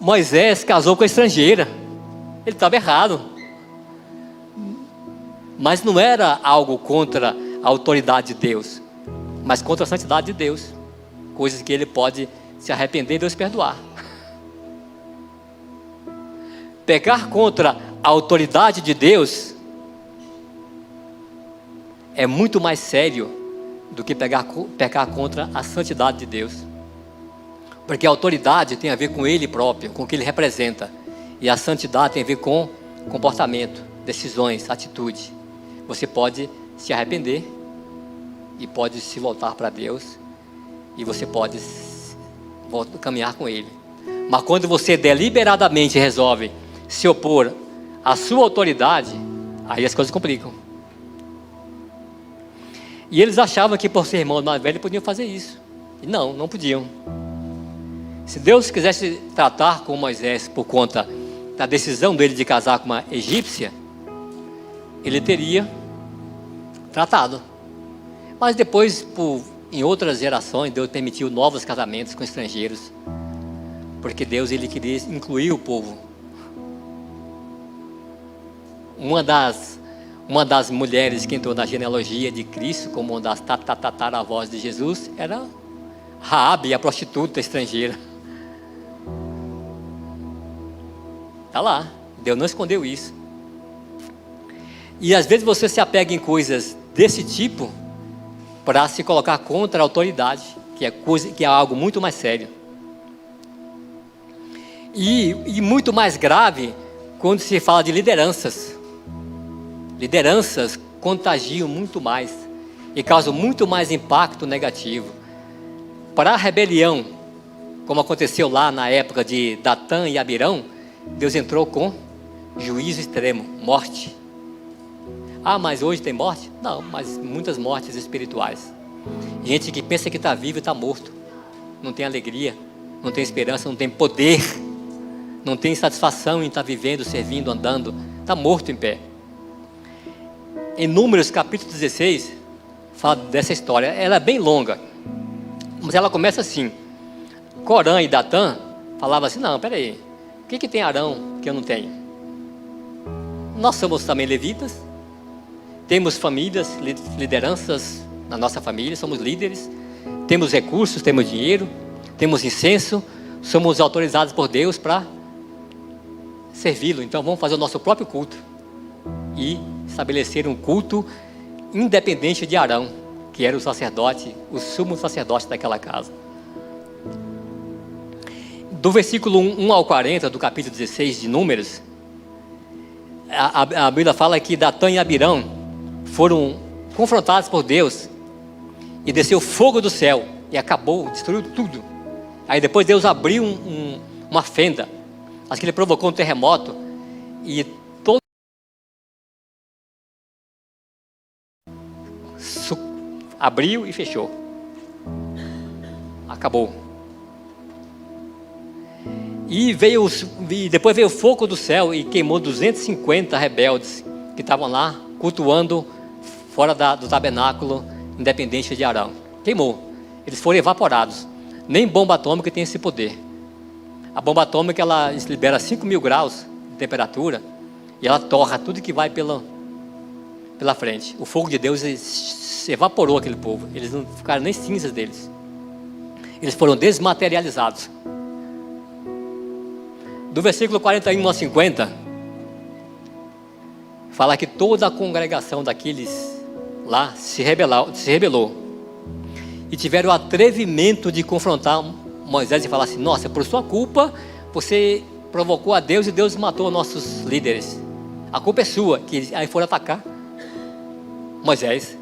Moisés casou com a estrangeira. Ele estava errado. Mas não era algo contra a autoridade de Deus, mas contra a santidade de Deus. Coisas que ele pode se arrepender e Deus perdoar. Pecar contra a autoridade de Deus é muito mais sério do que pecar contra a santidade de Deus. Porque a autoridade tem a ver com Ele próprio, com o que Ele representa. E a santidade tem a ver com comportamento, decisões, atitude. Você pode se arrepender e pode se voltar para Deus e você pode caminhar com Ele. Mas quando você deliberadamente resolve se opor à sua autoridade, aí as coisas complicam. E eles achavam que por ser irmãos mais velhos podiam fazer isso. E não podiam. Se Deus quisesse tratar com Moisés por conta da decisão dele de casar com uma egípcia, ele teria tratado. Mas depois, em outras gerações, Deus permitiu novos casamentos com estrangeiros, porque Deus ele queria incluir o povo. Uma das mulheres que entrou na genealogia de Cristo, como uma das tataravós de Jesus, era Raabe, a prostituta estrangeira. Está lá, Deus não escondeu isso. E às vezes você se apega em coisas desse tipo para se colocar contra a autoridade, que é algo muito mais sério. E muito mais grave quando se fala de lideranças. Lideranças contagiam muito mais e causam muito mais impacto negativo. Para a rebelião, como aconteceu lá na época de Datã e Abirão, Deus entrou com juízo extremo, morte. Ah, mas hoje tem morte? Não, mas muitas mortes espirituais. Gente que pensa que está vivo e está morto. Não tem alegria, não tem esperança, não tem poder, não tem satisfação em estar vivendo, servindo, andando. Está morto em pé. Em Números capítulo 16, fala dessa história. Ela é bem longa, mas ela começa assim. Corã e Datã falavam assim, não, peraí, o que tem Arão que eu não tenho? Nós somos também levitas, temos famílias, lideranças na nossa família, somos líderes, temos recursos, temos dinheiro, temos incenso, somos autorizados por Deus para servi-lo. Então vamos fazer o nosso próprio culto e estabelecer um culto independente de Arão, que era o sacerdote, o sumo sacerdote daquela casa. Do versículo 1 ao 40 do capítulo 16 de Números, a Bíblia fala que Datã e Abirão foram confrontados por Deus e desceu fogo do céu e acabou, destruiu tudo. Aí depois Deus abriu uma fenda, acho que ele provocou um terremoto e todo abriu e fechou. Acabou. E depois veio o fogo do céu e queimou 250 rebeldes que estavam lá cultuando fora do tabernáculo independente de Arão. Queimou. Eles foram evaporados. Nem bomba atômica tem esse poder. A bomba atômica ela libera 5.000 graus de temperatura e ela torra tudo que vai pela frente. O fogo de Deus evaporou aquele povo. Eles não ficaram nem cinzas deles. Eles foram desmaterializados. Do versículo 41 a 50, fala que toda a congregação daqueles lá se rebelou. e tiveram o atrevimento de confrontar Moisés e falar assim: nossa, por sua culpa, você provocou a Deus e Deus matou nossos líderes. A culpa é sua. Aí foram atacar Moisés.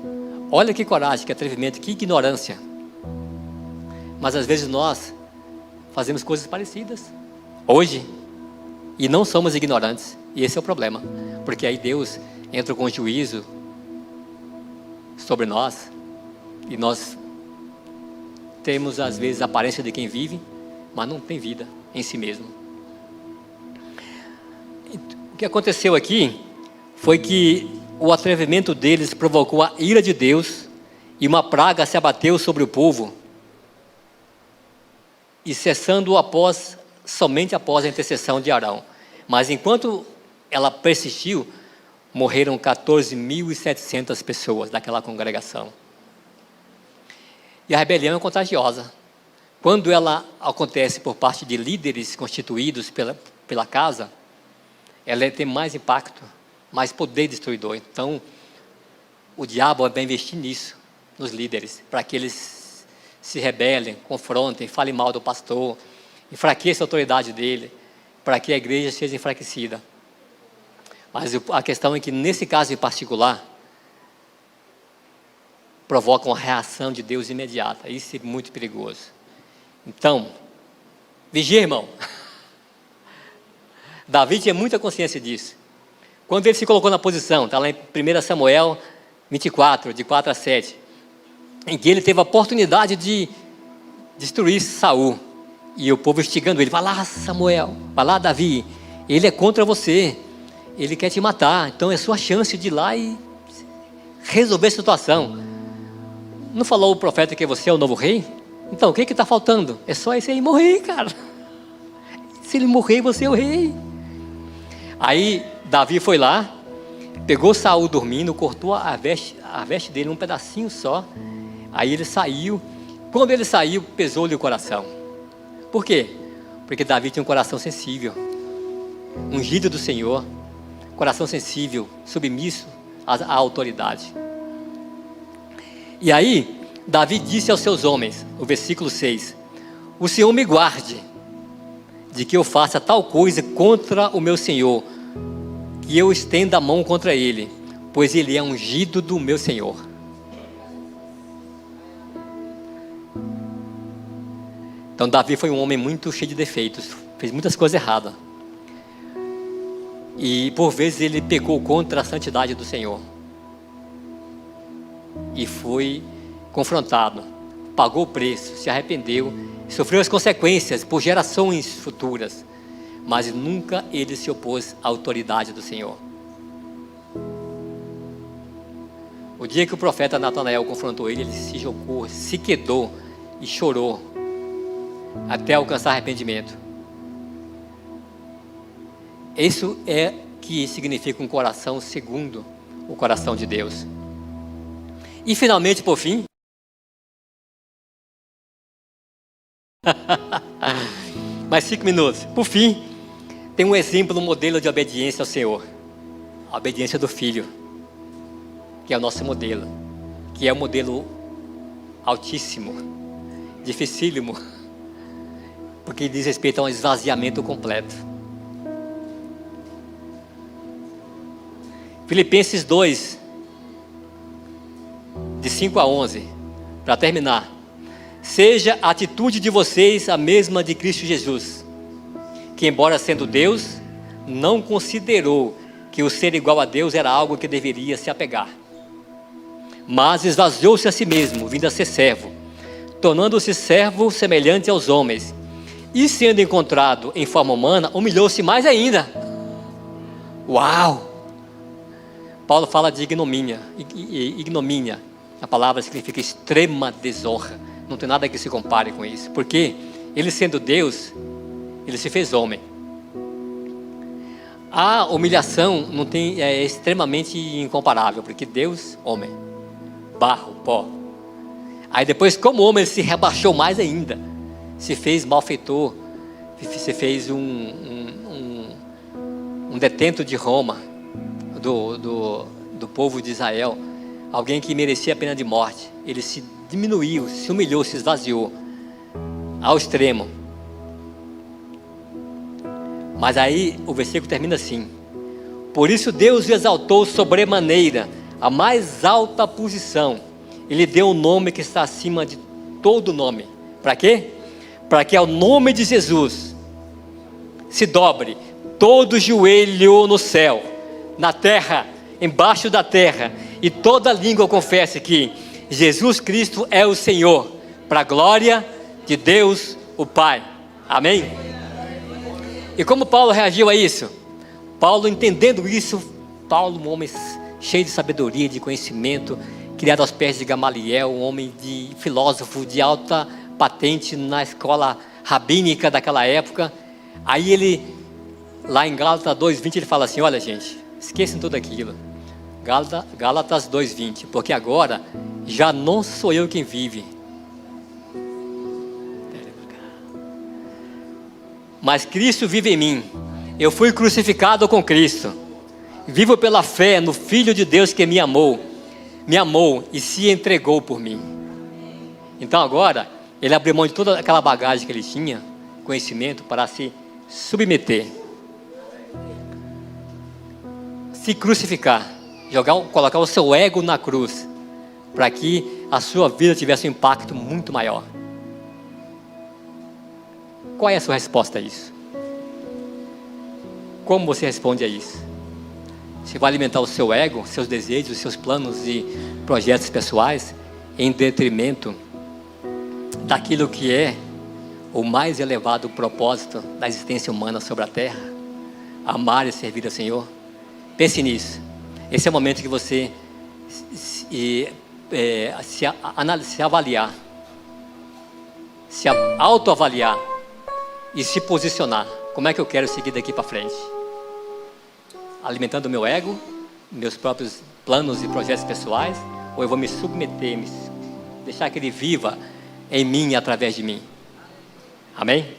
Olha que coragem, que atrevimento, que ignorância. Mas às vezes nós fazemos coisas parecidas hoje e não somos ignorantes. E esse é o problema, porque aí Deus entra com juízo sobre nós e nós temos às vezes a aparência de quem vive, mas não tem vida em si mesmo. O que aconteceu aqui foi que o atrevimento deles provocou a ira de Deus e uma praga se abateu sobre o povo, e cessando somente após a intercessão de Arão. Mas enquanto ela persistiu, morreram 14.700 pessoas daquela congregação. E a rebelião é contagiosa. Quando ela acontece por parte de líderes constituídos pela casa, ela tem mais impacto, mais poder destruidor. Então, o diabo vai investir nisso, nos líderes, para que eles se rebelem, confrontem, falem mal do pastor, enfraqueçam a autoridade dele, para que a igreja seja enfraquecida. Mas a questão é que, nesse caso em particular, provoca uma reação de Deus imediata. Isso é muito perigoso. Então, vigia, irmão. Davi tinha muita consciência disso. Quando ele se colocou na posição, está lá em 1 Samuel 24, de 4 a 7, em que ele teve a oportunidade de destruir Saul, e o povo instigando ele: vai lá, Samuel, vai lá, Davi, ele é contra você, ele quer te matar, então é sua chance de ir lá e resolver a situação. Não falou o profeta que você é o novo rei? Então o que está faltando? É só esse aí morrer, cara. Se ele morrer, você é o rei. Aí Davi foi lá, pegou Saul dormindo, cortou a veste dele um pedacinho só. Aí ele saiu. Quando ele saiu, pesou-lhe o coração. Por quê? Porque Davi tinha um coração sensível, ungido do Senhor, coração sensível, submisso à autoridade. E aí, Davi disse aos seus homens, o versículo 6, o Senhor me guarde de que eu faça tal coisa contra o meu Senhor, que eu estenda a mão contra ele, pois ele é ungido do meu Senhor. Então Davi foi um homem muito cheio de defeitos, fez muitas coisas erradas. E por vezes ele pecou contra a santidade do Senhor. E foi confrontado, pagou o preço, se arrependeu, sofreu as consequências por gerações futuras, mas nunca ele se opôs à autoridade do Senhor. O dia que o profeta Natanael confrontou ele, ele se jogou, se quedou e chorou, até alcançar arrependimento. Isso é que significa um coração segundo o coração de Deus. E finalmente, por fim, mais 5 minutos. Por fim, tem um exemplo, um modelo de obediência ao Senhor. A obediência do Filho, que é o nosso modelo, que é um modelo altíssimo, dificílimo, porque diz respeito a um esvaziamento completo. Filipenses 2, de 5 a 11, para terminar. Seja a atitude de vocês a mesma de Cristo Jesus, que embora sendo Deus, não considerou que o ser igual a Deus era algo que deveria se apegar, mas esvaziou-se a si mesmo, vindo a ser servo, tornando-se servo semelhante aos homens, e sendo encontrado em forma humana, humilhou-se mais ainda. Uau! Paulo fala de ignomínia. Ignomínia, a palavra significa extrema desonra. Não tem nada que se compare com isso, porque ele sendo Deus, ele se fez homem. A humilhação não tem, é extremamente incomparável, porque Deus, homem, barro, pó. Aí depois, como homem, ele se rebaixou mais ainda, se fez malfeitor, se fez um detento de Roma, do povo de Israel, alguém que merecia a pena de morte. Ele se diminuiu, se humilhou, se esvaziou ao extremo. Mas aí o versículo termina assim: por isso Deus o exaltou sobremaneira, a mais alta posição. Ele deu um nome que está acima de todo nome. Para quê? Para que ao nome de Jesus se dobre todo joelho no céu, na terra, embaixo da terra, e toda língua confesse que Jesus Cristo é o Senhor, para a glória de Deus o Pai. Amém? E como Paulo reagiu a isso? Paulo, entendendo isso, Paulo, um homem cheio de sabedoria, de conhecimento, criado aos pés de Gamaliel, um homem de filósofo de alta patente na escola rabínica daquela época. Aí ele, lá em Gálatas 2:20, ele fala assim: olha gente, esqueçam tudo aquilo. Gálatas 2:20, porque agora já não sou eu quem vive, mas Cristo vive em mim. Eu fui crucificado com Cristo, vivo pela fé no Filho de Deus que me amou e se entregou por mim. Então agora, ele abriu mão de toda aquela bagagem que ele tinha, conhecimento, para se submeter, se crucificar, colocar o seu ego na cruz, para que a sua vida tivesse um impacto muito maior. Qual é a sua resposta a isso? Como você responde a isso? Você vai alimentar o seu ego, seus desejos, seus planos e projetos pessoais em detrimento daquilo que é o mais elevado propósito da existência humana sobre a terra? Amar e servir ao Senhor? Pense nisso. Esse é o momento que você se avaliar, se autoavaliar e se posicionar. Como é que eu quero seguir daqui para frente? Alimentando o meu ego, meus próprios planos e projetos pessoais, ou eu vou me submeter, deixar que Ele viva em mim e através de mim? Amém?